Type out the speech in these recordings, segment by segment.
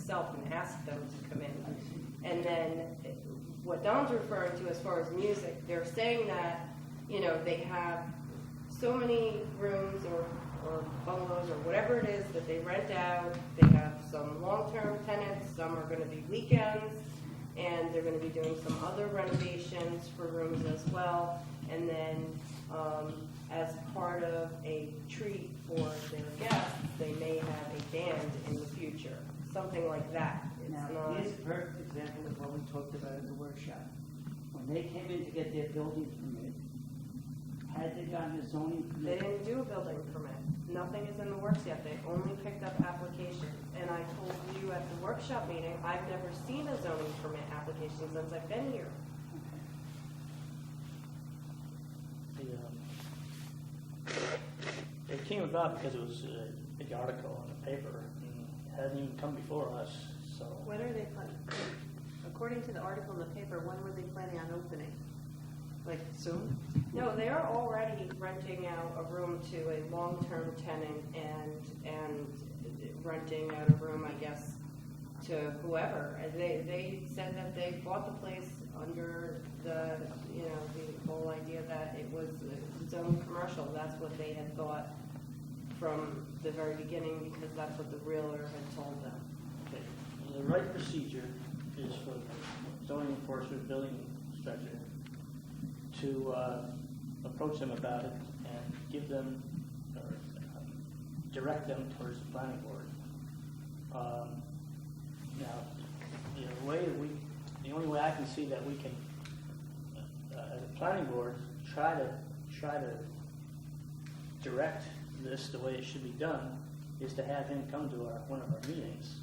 himself and ask them to come in. And then what Don's referring to as far as music, they're saying that, you know, they have so many rooms or bungalows or whatever it is that they rent out. They have some long-term tenants, some are going to be weekends, and they're going to be doing some other renovations for rooms as well. And then as part of a treat for their guests, they may have a band in the future, something like that. Now, here's a perfect example of what we talked about in the workshop. When they came in to get their building permit, had they gotten a zoning They permit? didn't do a building permit. Nothing is in the works yet. They only picked up applications. And I told you at the workshop meeting, I've never seen a zoning permit application since I've been here. It came about because it was a big article in the paper, and it hadn't even come before us, so. When are they planning? According to the article in the paper, when were they planning on opening? Like soon? No, they're already renting out a room to a long-term tenant and renting out a room, I guess, to whoever. They said that they bought the place under the, you know, the whole idea that it was zoned commercial. That's what they had thought from the very beginning, because that's what the realtor had told them. Okay. The right procedure is for the zoning enforcement building inspector to approach them about it and give them, or direct them towards the planning board. Now, the only way I can see that we can, as a planning board, try to direct this the way it should be done, is to have him come to one of our meetings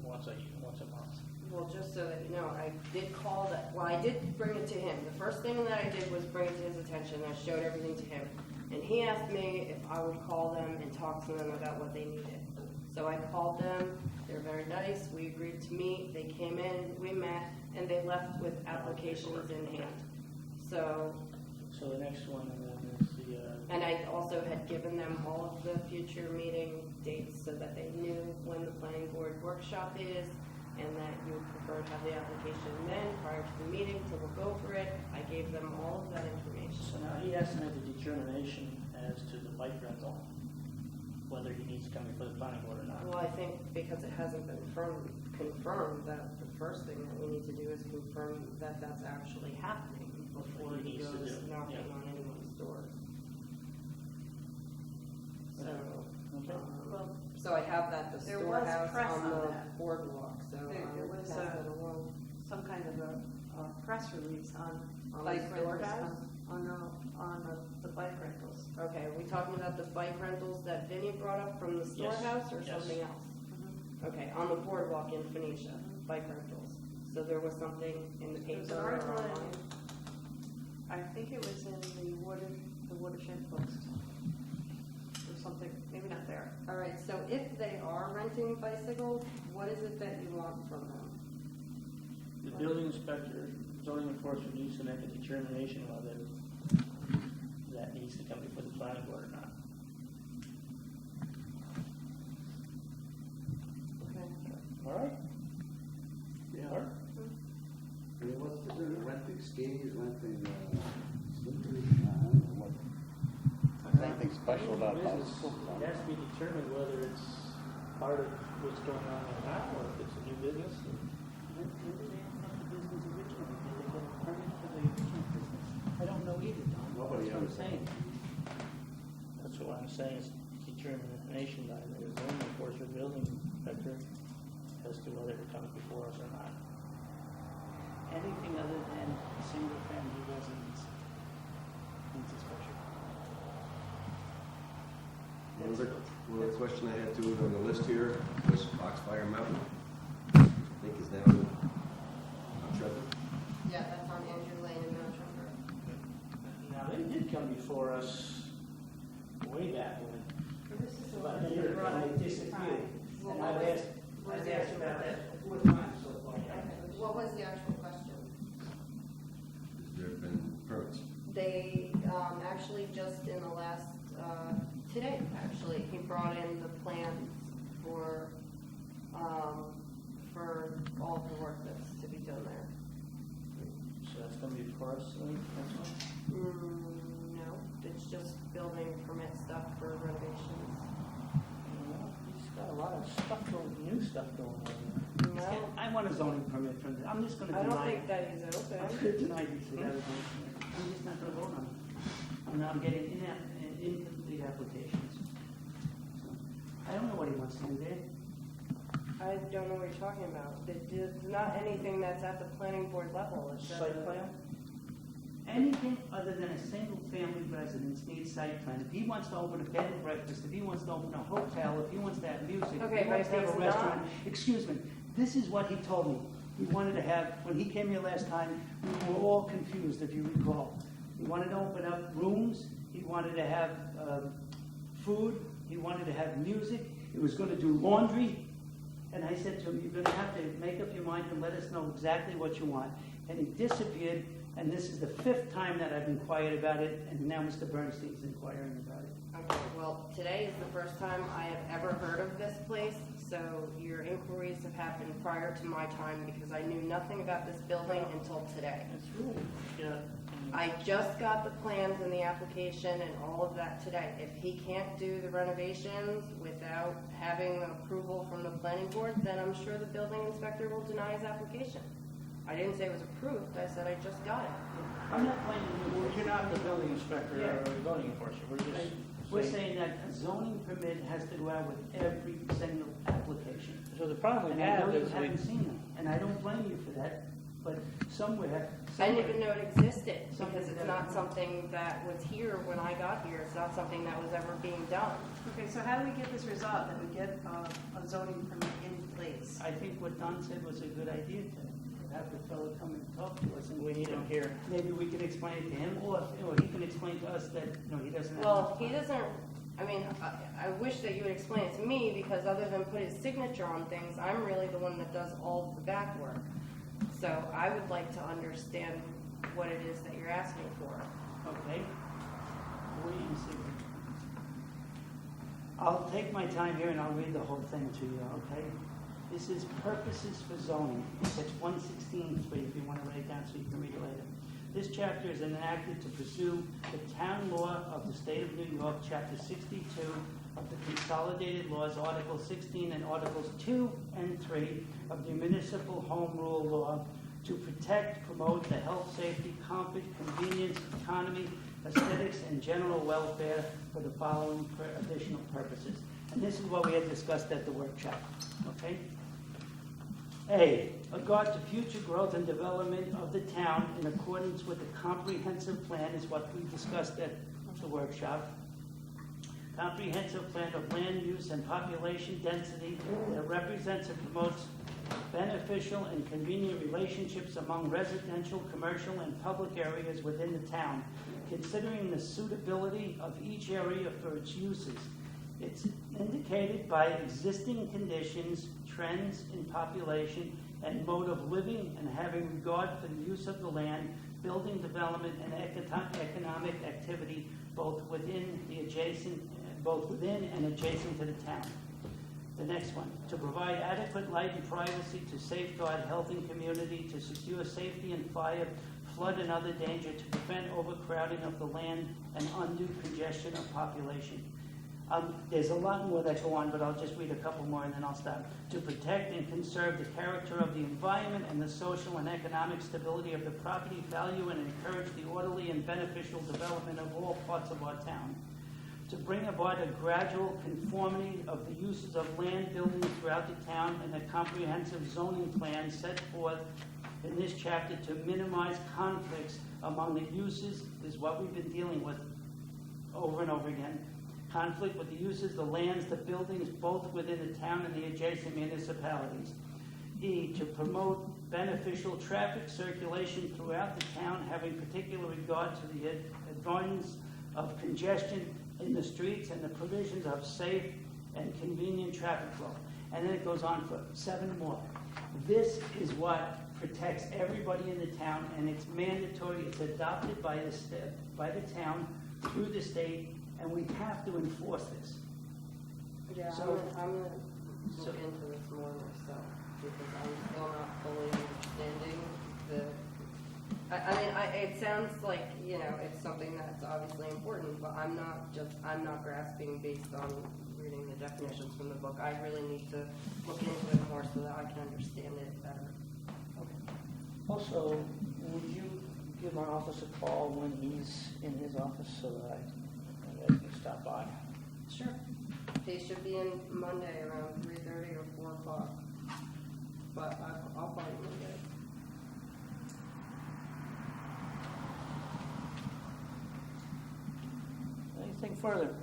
once a month. Well, just so that you know, I did call that, well, I did bring it to him. The first thing that I did was bring it to his attention. I showed everything to him. And he asked me if I would call them and talk to them about what they needed. So I called them. They're very nice. We agreed to meet. They came in, we met, and they left with applications in hand. So the next one is the... and I also had given them all of the future meeting dates so that they knew when the planning board workshop is, and that you would prefer to have the application then, prior to the meeting, to look over it. I gave them all of that information. So now he has to make a determination as to the bike rental, whether he needs to come before the planning board or not. Well, I think because it hasn't been confirmed, that the first thing that we need to do is confirm that that's actually happening before he needs to goes do, knocking yeah. on anyone's door. So, Okay. so I have that, the There was storehouse press on on the that. boardwalk, so There I'll was pass that along. some kind of a press release on On bike the rentals, storehouse? on the bike rentals. Okay, are we talking about the bike rentals that Vinny brought up from the Yes, storehouse or yes. something else? Mhm. Okay, on the boardwalk in Phoenicia, bike rentals. So there was something in the There was paper an or article online? I think it was in the Watershed Post. Or something, maybe not there. All right, so if they are renting bicycles, what is it that you want from them? The building inspector, zoning enforcement needs to make a determination whether that needs to come before the planning board or not. Okay. All right? Yeah. All right. I mean, what's the difference? Renting skis, renting slippers, I don't know what. Anything special about Business, us? it has to be determined whether it's part of what's going on right now, or if it's a new business. When did they open up the business originally? Did they get a permit for the original business? I don't know either, Don. Nobody That's what I'm ever- saying. That's what I'm saying, is determination by the zoning enforcement building inspector as to whether it comes before us or not. Anything other than single family residence needs a special. One other question I had too on the list here was Foxfire Mountain. I think is down in Mount Trevor. Yeah, that's on Andrew Lane in Mount Trumbull. Now, they did come before us way back when, This is the about one a that year they ago, brought they up. disappeared. Well, And what I've was- asked about that 4 times so far. What was the actual question? Has there been permits? They actually just in the last, today actually, he brought in the plans for for us, that's all. No, it's just building permit stuff for renovations. Well, he's got a lot of stuff new stuff going on there. No, I want a zoning permit from this. I'm just gonna I deny. don't think that he's I'm open. gonna deny these without a zoning permit. I'm just not gonna vote on it. I'm getting incomplete applications. So, I don't know what he wants to do there. I don't know what you're talking about. It's not anything that's at the planning board level. It's at Site the- plan? Anything other than a single-family residence needs site plan. If he wants to open a bed and breakfast, if he wants to open a hotel, if he wants to have music, if Okay, he wants to but have a he's restaurant. not- Excuse me, this is what he told me. He wanted to have, when he came here last time, we were all confused, if you recall. He wanted to open up rooms, he wanted to have food, he wanted to have music, he was gonna do laundry. And I said to him, you're gonna have to make up your mind and let us know exactly what you want. And he disappeared, and this is the 5th time that I've inquired about it, and now Mr. Bernstein's inquiring about it. Okay, well, today is the first time I have ever heard of this place, so your inquiries have happened prior to my time because I knew nothing about this building until today. That's really, yeah. I just got the plans and the application and all of that today. If he can't do the renovations without having approval from the planning board, then I'm sure the building inspector will deny his application. I didn't say it was approved, I said I just got it. I'm not blaming you. Well, you're not the building inspector Yeah. or the zoning enforcer, we're just We're saying. saying that a zoning permit has to go out with every single application. So the problem And we I know have you is we, haven't seen them, and I don't blame you for that, but somewhere. I didn't even know it existed Something because it's that- not something that was here when I got here. It's not something that was ever being done. Okay, so how do we get this resolved, that we get a zoning permit in place? I think what Don said was a good idea to have the fellow come and talk to us, and we need him here. maybe we can explain it to him, or he can explain to us that, he doesn't have. Well, he doesn't, I mean, I wish that you would explain it to me because other than put his signature on things, I'm really the one that does all of the back work. So I would like to understand what it is that you're asking for. Okay. Wait and see. I'll take my time here and I'll read the whole thing to you, okay? This is purposes for zoning. It's 116.3 if you want to write it down so you can read it later. This chapter is enacted to pursue the town law of the state of New York, Chapter 62 of the Consolidated Laws, Article 16 and Articles 2 and 3 of the Municipal Home Rule Law to protect, promote the health, safety, comfort, convenience, economy, aesthetics, and general welfare for the following additional purposes. And this is what we had discussed at the workshop, okay? A, regard to future growth and development of the town in accordance with the comprehensive plan is what we discussed at the workshop. Comprehensive plan of land use and population density that represents and promotes beneficial and convenient relationships among residential, commercial, and public areas within the town, considering the suitability of each area for its uses. It's indicated by existing conditions, trends in population, and mode of living, and having regard for the use of the land, building development, and economic activity both within and adjacent to the town. The next one, to provide adequate light and privacy, to safeguard health and community, to secure safety and fire, flood, and other danger, to prevent overcrowding of the land and undue congestion of population. There's a lot more that go on, but I'll just read a couple more and then I'll stop. To protect and conserve the character of the environment and the social and economic stability of the property value and encourage the orderly and beneficial development of all parts of our town. To bring about a gradual conformity of the uses of land buildings throughout the town and a comprehensive zoning plan set forth in this chapter to minimize conflicts among the uses is what we've been dealing with over and over again. Conflict with the uses, the lands, the buildings, both within the town and the adjacent municipalities. E, to promote beneficial traffic circulation throughout the town, having particular regard to the avoidance of congestion in the streets and the provisions of safe and convenient traffic flow. And then it goes on for 7 more. This is what protects everybody in the town, and it's mandatory. It's adopted by the town through the state, and we have to enforce this. Yeah, So- I'm gonna look into this more myself because I'm still not fully understanding I mean, it sounds like, you know, it's something that's obviously important, but I'm not grasping based on reading the definitions from the book. I really need to look into it more so that I can understand it better. Also, would you give my office a call when he's in his office so that I can stop by? Sure. They should be in Monday around 3:30 or 4 o'clock, but I'll call you Monday. Anything further?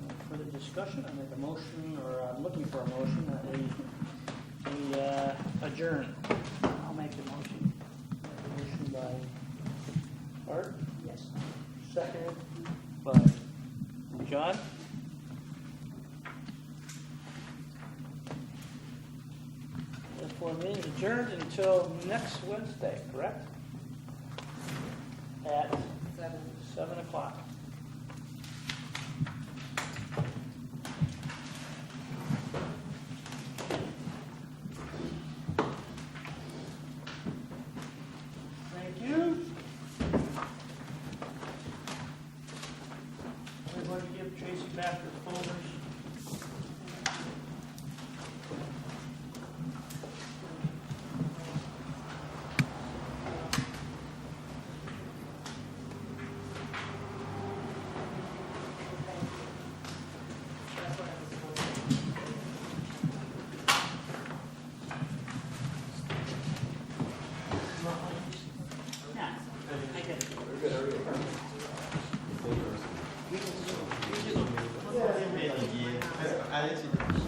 No further discussion? I make a motion, or I'm looking for a motion that we adjourn. I'll make the motion. Motion by Art, Yes. seconded by John. Therefore, meeting adjourned until next Wednesday, correct? At 7 o'clock. Thank you. Everybody give Tracy back her folders. 알지?